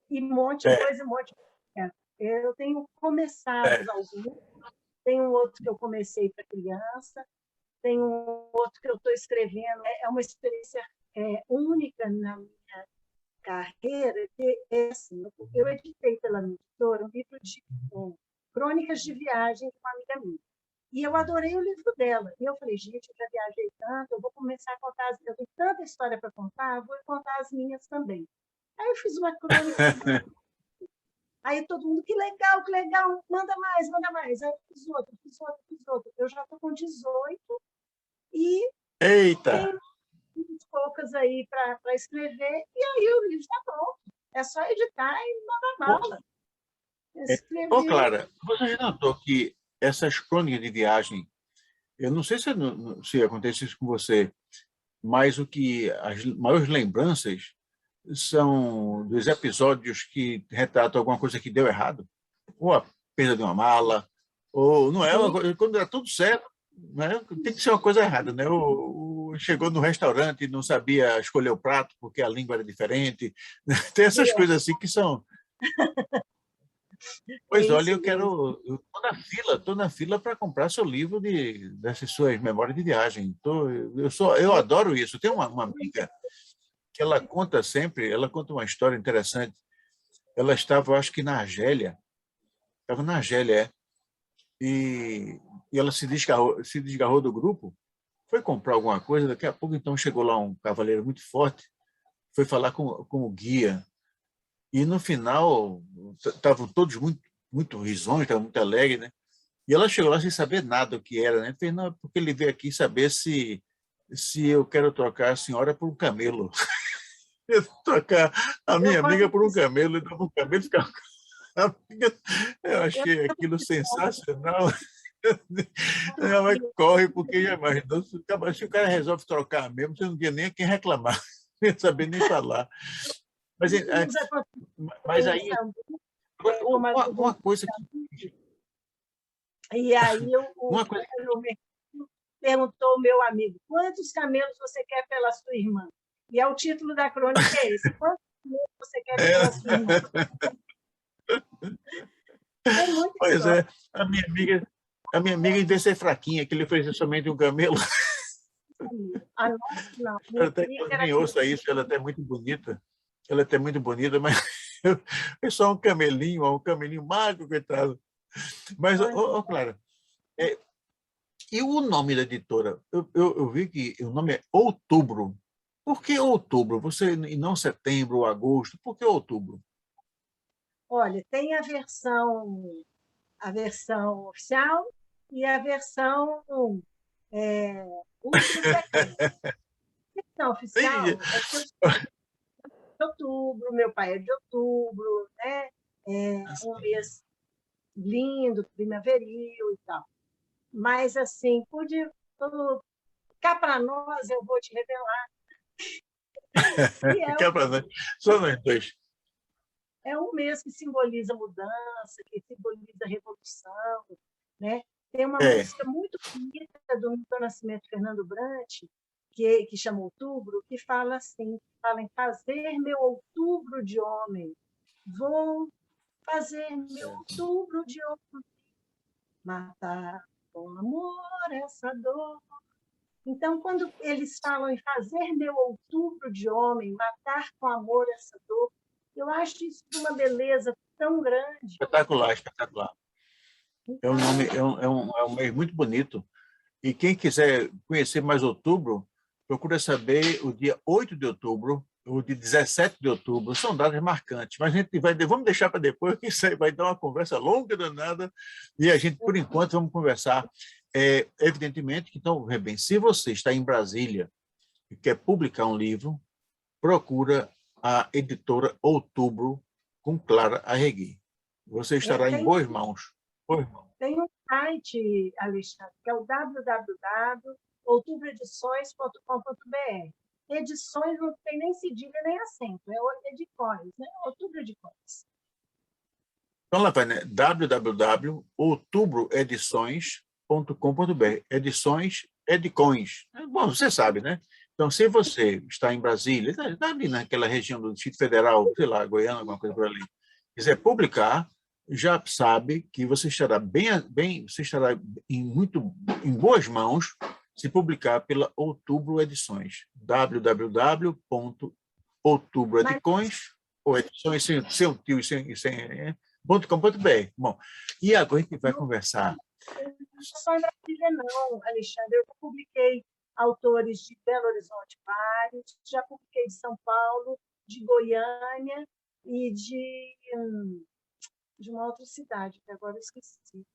E um monte de coisa, um monte de coisa. Eu tenho começados alguns, tem um outro que eu comecei para criança, tem um outro que eu estou escrevendo. É uma experiência única na minha carreira, que é assim, eu editei pela minha editora um livro de crônicas de viagem de uma amiga minha. E eu adorei o livro dela. E eu falei, gente, eu já viajei tanto, eu vou começar a contar, eu tenho tanta história para contar, vou contar as minhas também. Aí eu fiz uma crônica. Aí todo mundo, que legal, manda mais, manda mais. Aí eu fiz outro, fiz outro, fiz outro. Eu já estou com 18 e Eita! tenho poucas aí para escrever, e aí o livro está pronto. É só editar e mandar bala. Ô, Escrevi. Clara, você já notou que essas crônicas de viagem, eu não sei se acontece isso com você, mas o que as maiores lembranças são dos episódios que retratam alguma coisa que deu errado, ou a perda de uma mala, ou não é uma coisa, quando dá tudo certo, né, tem que ser uma coisa errada, né? Chegou no restaurante e não sabia escolher o prato porque a língua era diferente. Tem essas coisas assim que são. É Pois olha, isso mesmo. eu estou na fila para comprar seu livro dessas suas memórias de viagem. Eu adoro isso. Tem uma amiga que ela conta uma história interessante. Ela estava, eu acho que na Argélia, estava na Argélia, e, e ela se desgarrou do grupo, foi comprar alguma coisa, daqui a pouco então chegou lá um cavaleiro muito forte, foi falar com o guia, e no final estavam todos muito risonhos, estavam muito alegres, né? E ela chegou lá sem saber nada do que era, né? Falei, não, porque ele veio aqui saber se eu quero trocar a senhora por um camelo. Eu trocar a Eu minha amiga quase por um fiz, camelo, então um camelo ficava com a amiga. Eu eu achei aquilo sensacional. Ela também corre porque já imaginou, se o cara resolve trocar mesmo, você não tinha nem a quem reclamar, não ia saber nem falar. Mas, fiz a mas contribuição aí, como uma coisa e aí uma coisa o mercado perguntou ao meu amigo, quantos camelos você quer pela sua irmã? E o título da crônica é esse, quantos camelos você quer pela sua irmã? Tem muita pois história. é, a minha amiga, em vez de ser fraquinha, que ele ofereceu somente um camelo, A nossa, não. Minha ela até amiga que era nem ouça isso, ela é até muito bonita, mas é só um camelinho magro, coitado. Mas, Clara, é, e o nome da editora? Eu vi que o nome é Outubro. Por que Outubro? Você, e não setembro ou agosto? Por que Outubro? olha, tem a versão oficial e a versão é, último decreto. A versão Ih, oficial é que eu de outubro, meu pai é de outubro, né? Um mês lindo, primaveril e tal. Mas, assim, cá para nós, eu vou te revelar que Fica para nós. Só nós dois. é um mês que simboliza mudança, que simboliza revolução, né? Tem uma É, música muito bonita do Milton Nascimento Fernando Brant, que chama Outubro, que fala assim, fala em fazer meu outubro de homem. Vou fazer meu outubro de homem, matar com amor essa dor. Então, quando eles falam em fazer meu outubro de homem, matar com amor essa dor, eu acho isso de uma beleza tão grande. espetacular, espetacular. É um nome, é um mês muito bonito. E quem quiser conhecer mais outubro, procura saber o dia 8 de outubro, o dia 17 de outubro, são datas marcantes, mas a gente vamos deixar para depois, que isso aí vai dar uma conversa longa danada, e a gente, por enquanto, vamos conversar. Evidentemente que, então, bem, se você está em Brasília e quer publicar um livro, procura a editora Outubro com Clara Arregui. Você estará em boas mãos. Boas mãos. Tem um site, Alexandre, que é o www.outubroedições.com.br. Edições não tem nem cedilha nem acento, é Edicões, né? Outubro Edicões. Então, lá vai, né? www.outubroedições.com.br. Edições, Edicões. Bom, você sabe, né? Então, se você está em Brasília, está ali naquela região do Distrito Federal, sei lá, Goiânia, alguma coisa por ali, quiser publicar, já sabe que você estará você estará em boas mãos se publicar pela Outubro Edições. www.outubroedicões ou edições sem seu tio e sem .com.br. Bom, e agora a gente vai conversar. Não só em Brasília, não, Alexandre. Eu publiquei autores de Belo Horizonte, vários, já publiquei de São Paulo, de Goiânia e de uma outra cidade, que agora eu esqueci.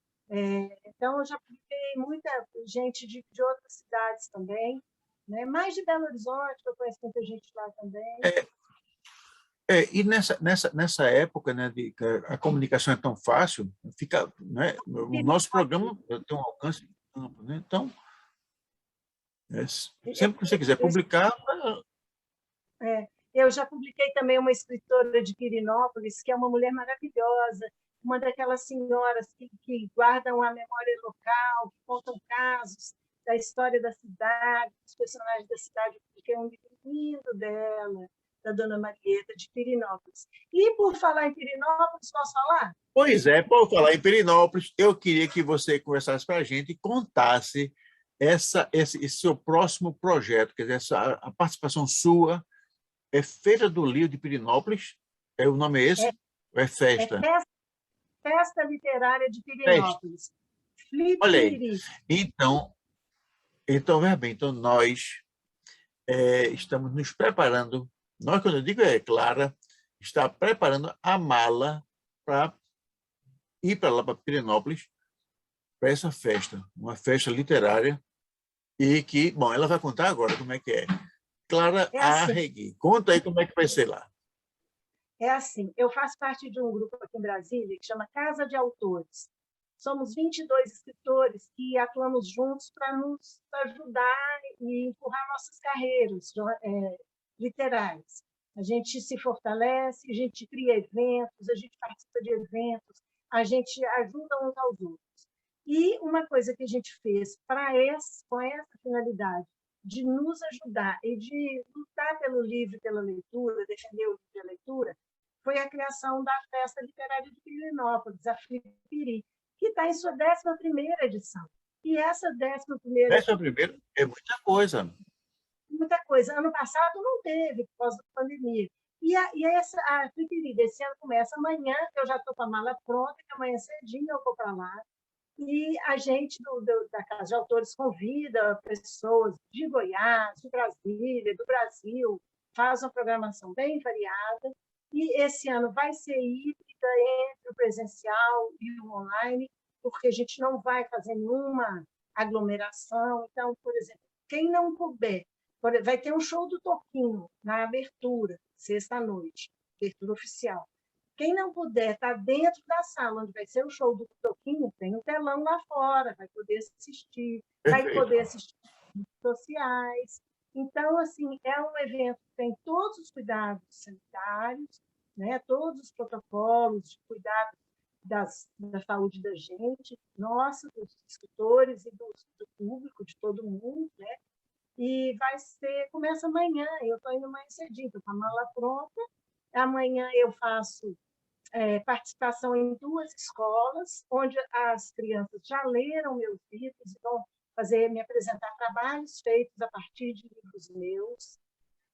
Então, eu já publiquei muita gente de outras cidades também, né? Mais de Belo Horizonte, eu conheço muita gente lá também. E nessa época, né, que a comunicação é tão fácil, fica, né, o nosso programa tem um alcance amplo, né? Então, sempre que você quiser publicar... Eu já publiquei também uma escritora de Pirinópolis, que é uma mulher maravilhosa, uma daquelas senhoras que guardam a memória local, que contam casos da história da cidade, dos personagens da cidade. Eu publiquei um livro lindo dela, da Dona Marieta, de Pirinópolis. E, por falar em Pirinópolis, posso falar? Pois é, por falar em Pirinópolis, eu queria que você conversasse para a gente e contasse esse seu próximo projeto, quer dizer, a participação sua. É Feira do Livro de Pirinópolis? O nome é esse? Ou é festa? Festa Literária de Pirinópolis. Olha aí. Então, veja bem, então nós estamos nos preparando, nós, quando eu digo Clara, está preparando a mala para ir para lá, para Pirinópolis, para essa festa, uma festa literária, e que, bom, ela vai contar agora como é que é. Clara Arregui, conta aí como é que vai ser lá. É assim, eu faço parte de um grupo aqui em Brasília que chama Casa de Autores. Somos 22 escritores que atuamos juntos para nos ajudar e empurrar nossas carreiras literárias. A gente se fortalece, a gente cria eventos, a gente participa de eventos, a gente ajuda uns aos outros. E uma coisa que a gente fez com essa finalidade, de nos ajudar e de lutar pelo livro e pela leitura, defender o livro e a leitura, foi a criação da Festa Literária de Pirinópolis, a Flipiri, que está em sua 11ª edição. E essa 11ª... 11ª é muita coisa. Muita coisa. Ano passado não teve, por causa da pandemia. E a Flipiri desse ano começa amanhã, eu já estou com a mala pronta, que amanhã cedinho eu vou para lá. E a gente da Casa de Autores convida pessoas de Goiás, de Brasília, do Brasil, faz uma programação bem variada. E esse ano vai ser híbrida entre o presencial e o online, porque a gente não vai fazer nenhuma aglomeração. Então, por exemplo, quem não puder, vai ter um show do Toquinho na abertura, sexta-noite, abertura oficial. Quem não puder estar dentro da sala onde vai ser o show do Toquinho, tem um telão lá fora, vai poder assistir, vai poder assistir redes sociais. Então, assim, é um evento que tem todos os cuidados sanitários, né? Todos os protocolos de cuidado da saúde da gente, nossa, dos escritores e do público, de todo mundo, né? E começa amanhã, eu estou indo mais cedinho, estou com a mala pronta. Amanhã eu faço participação em 2 escolas, onde as crianças já leram meus livros e vão me apresentar trabalhos feitos a partir de livros meus.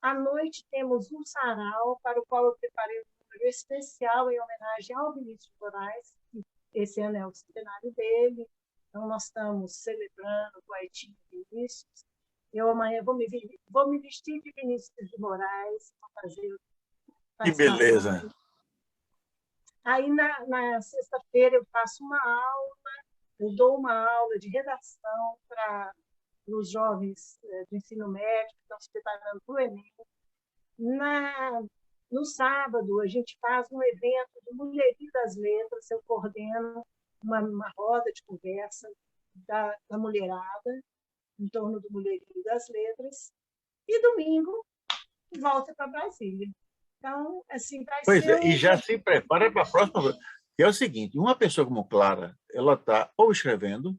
À noite temos um sarau, para o qual eu preparei um número especial em homenagem ao Vinícius de Moraes, que esse ano é o centenário dele, então nós estamos celebrando o Haiti Vinícius. Eu amanhã vou me vestir de Vinícius de Moraes, vou fazer Que beleza. participações. Aí, na sexta-feira, eu faço uma aula, eu dou uma aula de redação para os jovens do ensino médio que estão se preparando para o Enem. No sábado, a gente faz um evento do Mulherio das Letras, eu coordeno uma roda de conversa da mulherada em torno do Mulherio das Letras, e domingo volta para Brasília. Então, assim, vai Pois ser é, e já se prepara para a próxima, que é o seguinte, uma pessoa como Clara, ela está ou escrevendo,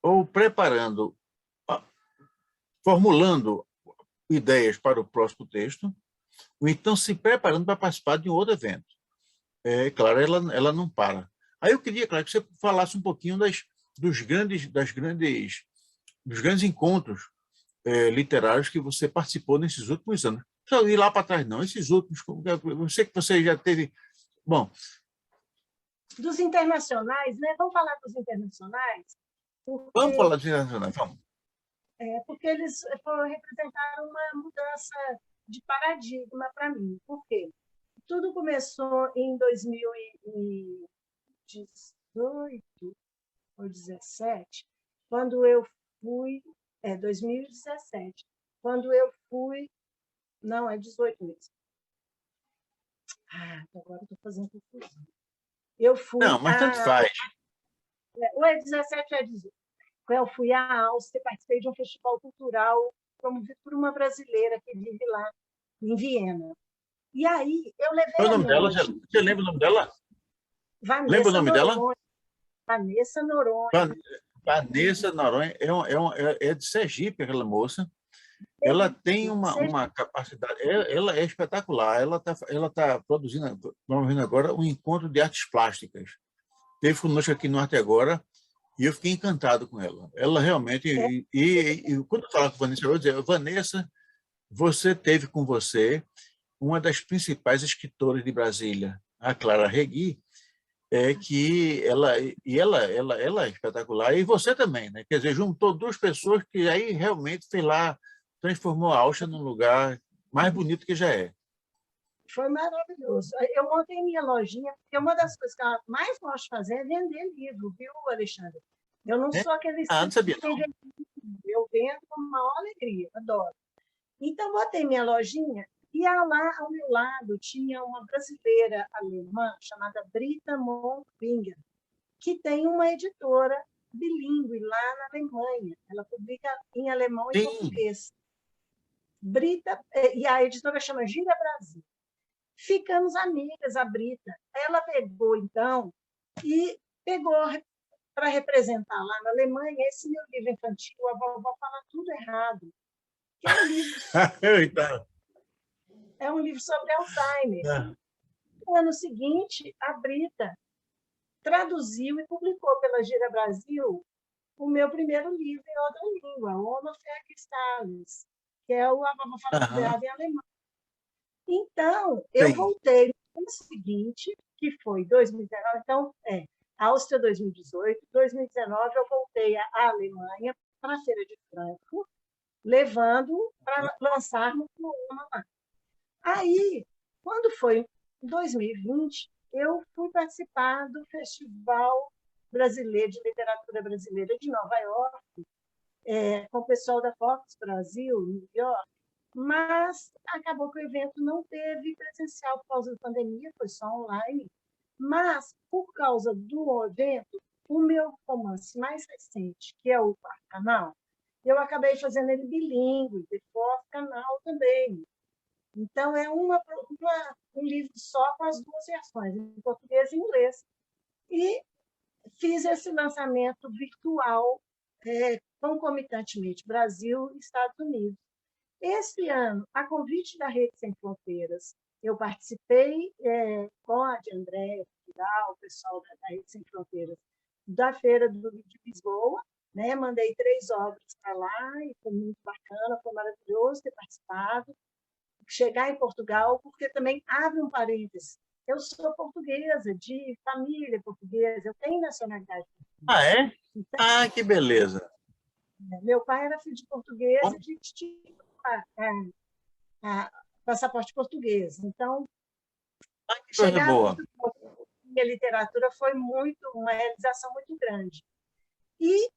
ou preparando, formulando ideias para o próximo texto, ou então se preparando para participar de um outro evento. Claro, ela não para. Aí eu queria, claro, que você falasse um pouquinho dos grandes encontros literários que você participou nesses últimos anos. Só ir lá para trás, não. Esses últimos, eu sei que você já teve... Bom, dos internacionais, né? Vamos falar dos internacionais? vamos falar dos internacionais, vamos. Porque eles representaram uma mudança de paradigma para mim. Por quê? Tudo começou em 2018 ou 2017, quando eu fui... 2017, quando eu fui... Não, é 18 mesmo. Agora estou fazendo confusão. Eu fui Não, mas tanto faz. Ou é 17 ou é 18. Eu fui à Áustria, participei de um festival cultural promovido por uma brasileira que vive lá em Viena. E aí eu Qual é levei o a nome minha dela? mochila. Você lembra o nome dela? Lembra o Vanessa nome dela? Noronha. Vanessa Noronha. Vanessa Noronha é de Sergipe, aquela moça. Ela tem uma capacidade, ela é espetacular. Ela tá promovendo agora um encontro de artes plásticas. Teve conosco aqui no Arte Agora e eu fiquei encantado com ela. Ela realmente... E quando eu falo com a Vanessa, eu vou dizer, Vanessa, você teve com você uma das principais escritoras de Brasília, a Clara Regui, que ela é espetacular, e você também, né? Quer dizer, juntou duas pessoas que aí realmente fez lá, transformou a Áustria num lugar mais bonito que já é. Foi maravilhoso. Eu montei minha lojinha, porque uma das coisas que eu mais gosto de fazer é vender livro, viu, Alexandre? Eu não É? sou aquele Não sabia, quem não. vende livro, eu vendo com maior alegria, adoro. Então, botei minha lojinha e lá ao meu lado tinha uma brasileira alemã chamada Brita Montbinger, que tem uma editora bilíngue lá na Alemanha. Ela publica em alemão e Sim, português. E a editora chama Gira Brasil. Ficamos amigas, a Brita. Ela pegou, então, e pegou para representar lá na Alemanha esse meu livro infantil, A Vovó Fala Tudo Errado, que então, é um livro sobre Alzheimer. né? No ano seguinte, a Brita traduziu e publicou pela Gira Brasil o meu primeiro livro em outra língua, O Homo Cristales, que é o A Vovó Fala Tudo Aham, Errado em alemão. Então, eu sim. voltei no ano seguinte, que foi 2019, então, Áustria 2018, 2019 eu voltei à Alemanha para a Feira de Frankfurt, levando para lançarmos no lá. Aí, quando foi em 2020, eu fui participar do Festival Brasileiro de Literatura Brasileira de Nova York, com o pessoal da Fox Brasil, em New York, mas acabou que o evento não teve presencial por causa da pandemia, foi só online. Mas, por causa do evento, o meu romance mais recente, que é o Quarto Canal, eu acabei fazendo ele bilíngue, depois canal também. Então, é um livro só com as duas versões, em português e inglês. E fiz esse lançamento virtual, concomitantemente, Brasil e Estados Unidos. Esse ano, a convite da Rede Sem Fronteiras, eu participei com a de Andréa, o pessoal da Rede Sem Fronteiras, da Feira de Lisboa, né? Mandei 3 obras para lá e foi muito bacana, foi maravilhoso ter participado. Chegar em Portugal, porque também abre um parêntese. Eu sou portuguesa, de família portuguesa, eu tenho nacionalidade Ah, portuguesa. é? Então, Ah, que beleza. meu pai era filho de português e Bom, de passaporte português. Então, que coisa chegar a boa. Portugal e a literatura foi uma realização muito grande. E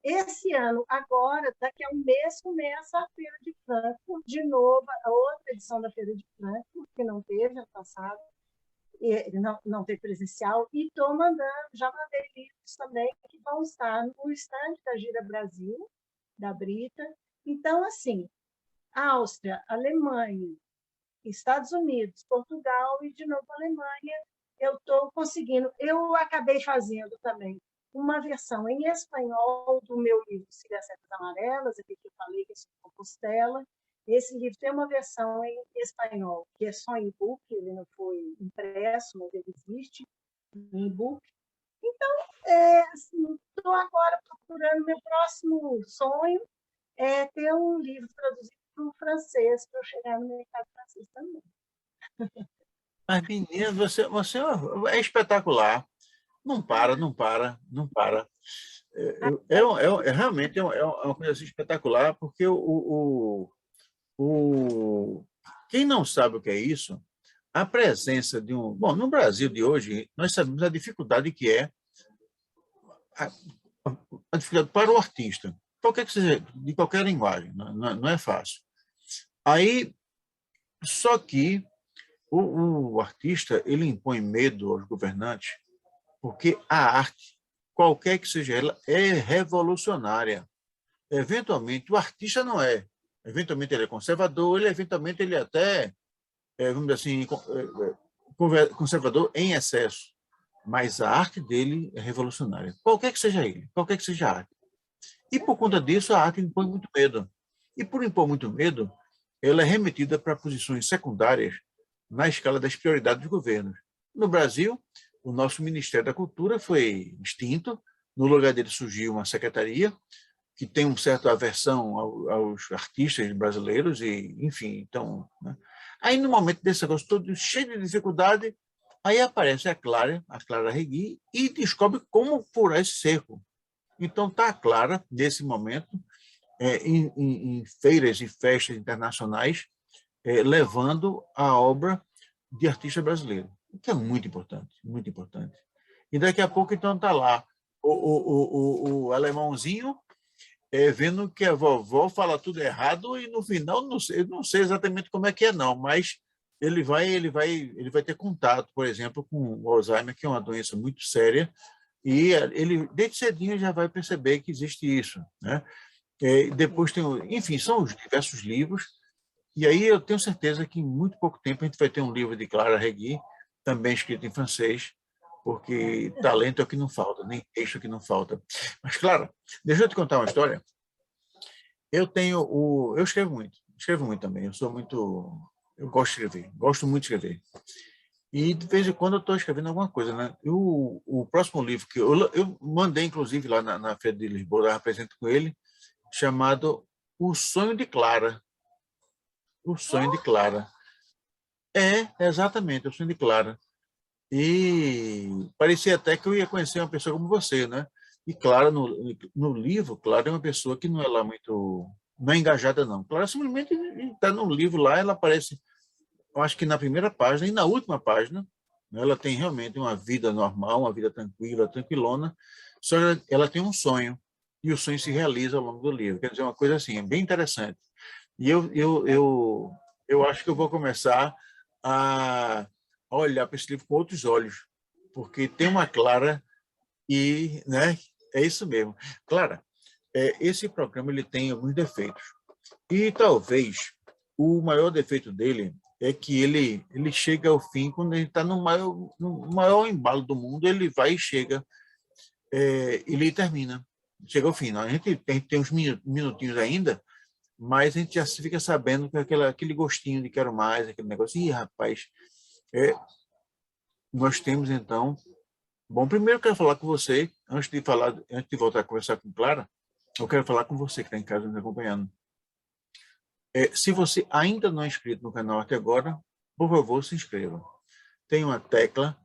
esse ano, agora, daqui a um mês, começa a Feira de Frankfurt, de novo, a outra edição da Feira de Frankfurt, que não teve ano passado, não teve presencial, e estou mandando, já mandei livros também que vão estar no estande da Gira Brasil, da Brita. Então, assim, Áustria, Alemanha, Estados Unidos, Portugal e, de novo, Alemanha, eu estou conseguindo. Eu acabei fazendo também uma versão em espanhol do meu livro Cílias Setas Amarelas, aqui que eu falei, que é sobre Compostela. Esse livro tem uma versão em espanhol, que é só em e-book, ele não foi impresso, mas ele existe em e-book. Então, assim, estou agora procurando, meu próximo sonho é ter um livro traduzido para o francês, para eu chegar no mercado francês também. Mas, menina, você é espetacular. Não para, não para, não para. Realmente é uma coisa assim espetacular, porque quem não sabe o que é isso, a presença de um... Bom, no Brasil de hoje, nós sabemos a dificuldade que é a, a dificuldade para o artista, qualquer que seja, de qualquer linguagem, não é fácil. Aí, só que o artista, ele impõe medo aos governantes, porque a arte, qualquer que seja ela, é revolucionária. Eventualmente, o artista não é. Eventualmente, ele é conservador, eventualmente, ele é até, vamos dizer assim, conservador em excesso. Mas a arte dele é revolucionária. Qualquer que seja ele, qualquer que seja a arte. E, por conta disso, a arte impõe muito medo. E, por impor muito medo, ela é remetida para posições secundárias na escala das prioridades dos governos. No Brasil, o nosso Ministério da Cultura foi extinto, no lugar dele surgiu uma secretaria que tem uma certa aversão aos artistas brasileiros e, enfim, então, né? Aí no momento desse negócio todo cheio de dificuldade, aí aparece a Clara Regui e descobre como furar esse cerco. Então tá a Clara nesse momento em feiras e festas internacionais levando a obra de artista brasileiro, o que é muito importante, muito importante. E daqui a pouco, então, está lá o alemãozinho vendo que a vovó fala tudo errado e, no final, não sei exatamente como é que é, não, mas ele vai ter contato, por exemplo, com o Alzheimer, que é uma doença muito séria, e ele, desde cedinho, já vai perceber que existe isso, né? Depois tem, enfim, são os diversos livros. E aí eu tenho certeza que em muito pouco tempo a gente vai ter um livro de Clara Regui, também escrito em francês, porque talento é o que não falta, nem texto é o que não falta. Mas, Clara, deixa eu te contar uma história. Eu escrevo muito também, eu gosto de escrever, gosto muito de escrever. E de vez em quando eu estou escrevendo alguma coisa, né? O próximo livro que eu mandei, inclusive, lá na Feira de Lisboa, eu apresento com ele, chamado O Sonho de Clara. O Sonho de Clara. Exatamente, o Sonho de Clara. E parecia até que eu ia conhecer uma pessoa como você, né? E Clara, no livro, Clara é uma pessoa que não é lá muito... Não é engajada, não. Clara simplesmente está no livro lá, ela aparece, eu acho que na primeira página e na última página, né, ela tem realmente uma vida normal, uma vida tranquila, tranquilona, só que ela tem um sonho, e o sonho se realiza ao longo do livro. Quer dizer, uma coisa assim, é bem interessante. E eu acho que eu vou começar a olhar para esse livro com outros olhos, porque tem uma Clara e, né, é isso mesmo. Clara, esse programa ele tem alguns defeitos. E talvez o maior defeito dele é que ele chega ao fim quando ele está no maior embalo do mundo, ele vai e chega, ele termina. Chega ao fim. Não? A gente tem uns minutinhos ainda, mas a gente já fica sabendo que aquele gostinho de quero mais, aquele negócio. Ih, rapaz, nós temos então. Bom, primeiro eu quero falar com você, antes de voltar a conversar com Clara, eu quero falar com você que está em casa nos acompanhando. Se você ainda não é inscrito no canal até agora, por favor, se inscreva. Tem uma tecla,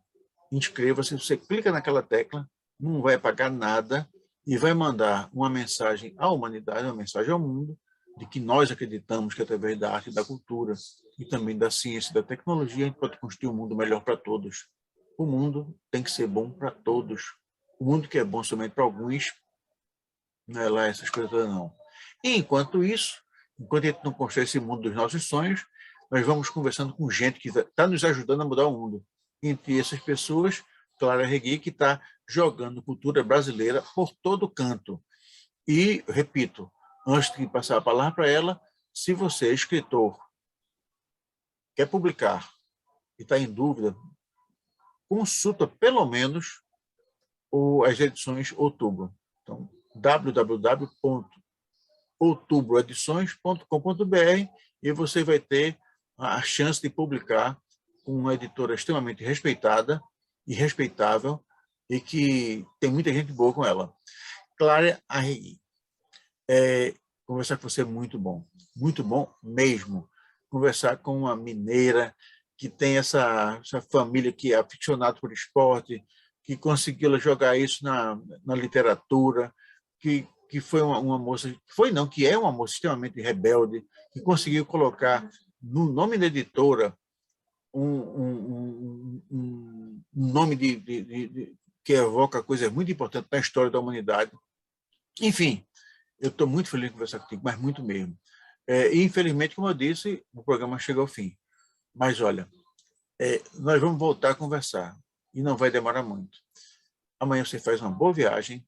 inscreva-se, você clica naquela tecla, não vai pagar nada e vai mandar uma mensagem à humanidade, uma mensagem ao mundo, de que nós acreditamos que através da arte e da cultura e também da ciência e da tecnologia a gente pode construir um mundo melhor para todos. O mundo tem que ser bom para todos. O mundo que é bom somente para alguns, não é lá essas coisas todas, não. E enquanto isso, enquanto a gente não constrói esse mundo dos nossos sonhos, nós vamos conversando com gente que está nos ajudando a mudar o mundo. Entre essas pessoas, Clara Regui, que está jogando cultura brasileira por todo canto. E, repito, antes de passar a palavra para ela, se você é escritor, quer publicar e está em dúvida, consulta pelo menos as edições Outubro. Então, www.outubroedições.com.br e você vai ter a chance de publicar com uma editora extremamente respeitada e respeitável e que tem muita gente boa com ela. Clara Arregui. Conversar com você é muito bom mesmo. Conversar com uma mineira que tem essa família que é aficionada por esporte, que conseguiu jogar isso na literatura, que foi uma moça, que é uma moça extremamente rebelde, que conseguiu colocar no nome da editora um nome que evoca coisas muito importantes na história da humanidade. Enfim, eu estou muito feliz de conversar contigo, mas muito mesmo. E, infelizmente, como eu disse, o programa chegou ao fim. Mas, olha, nós vamos voltar a conversar e não vai demorar muito. Amanhã você faz uma boa viagem,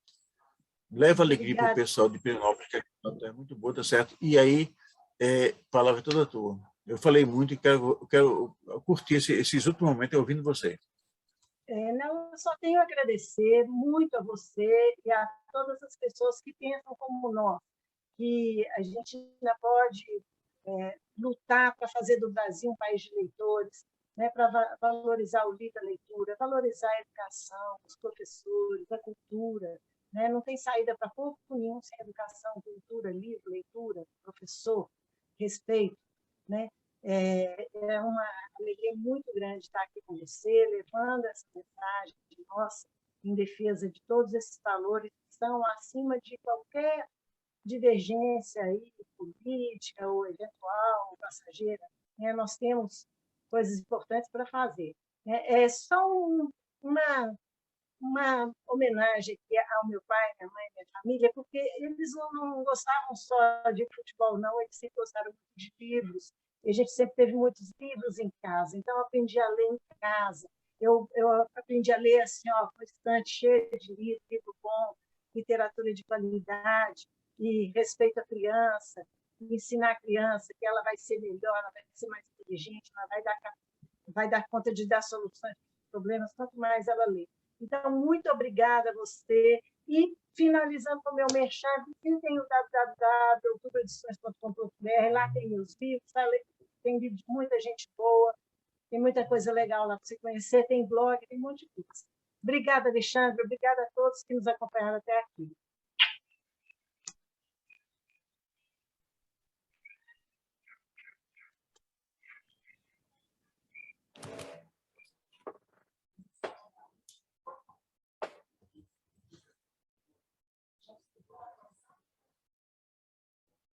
leva alegria para o pessoal de Pirenópolis, que é muito boa, tá certo? E aí, a palavra é toda tua. Eu falei muito e quero curtir esses últimos momentos ouvindo você. Não, eu só tenho a agradecer muito a você e a todas as pessoas que pensam como nós, que a gente ainda pode lutar para fazer do Brasil um país de leitores, né, para valorizar o livro, a leitura, valorizar a educação, os professores, a cultura. Né? Não tem saída para corpo nenhum sem educação, cultura, livro, leitura, professor, respeito. Né? É uma alegria muito grande estar aqui com você, levando essa mensagem de nossa em defesa de todos esses valores que estão acima de qualquer divergência aí, política ou eventual, ou passageira. Né? Nós temos coisas importantes para fazer. É só uma homenagem aqui ao meu pai, minha mãe, minha família, porque eles não gostavam só de futebol, não, eles sempre gostaram muito de livros. E a gente sempre teve muitos livros em casa, então eu aprendi a ler em casa. Eu aprendi a ler assim, ó, com estante cheio de livro bom, literatura de qualidade, e respeito à criança, e ensinar a criança que ela vai ser melhor, ela vai ser mais inteligente, ela vai dar conta de dar soluções para os problemas, quanto mais ela lê. Então, muito obrigada a você. E, finalizando com o meu merchan, visitem o www.outubroedições.com.br, lá tem meus livros, tem livro de muita gente boa, tem muita coisa legal lá para você conhecer, tem blog, tem um monte de coisa. Obrigada, Alexandre, obrigada a todos que nos acompanharam até aqui.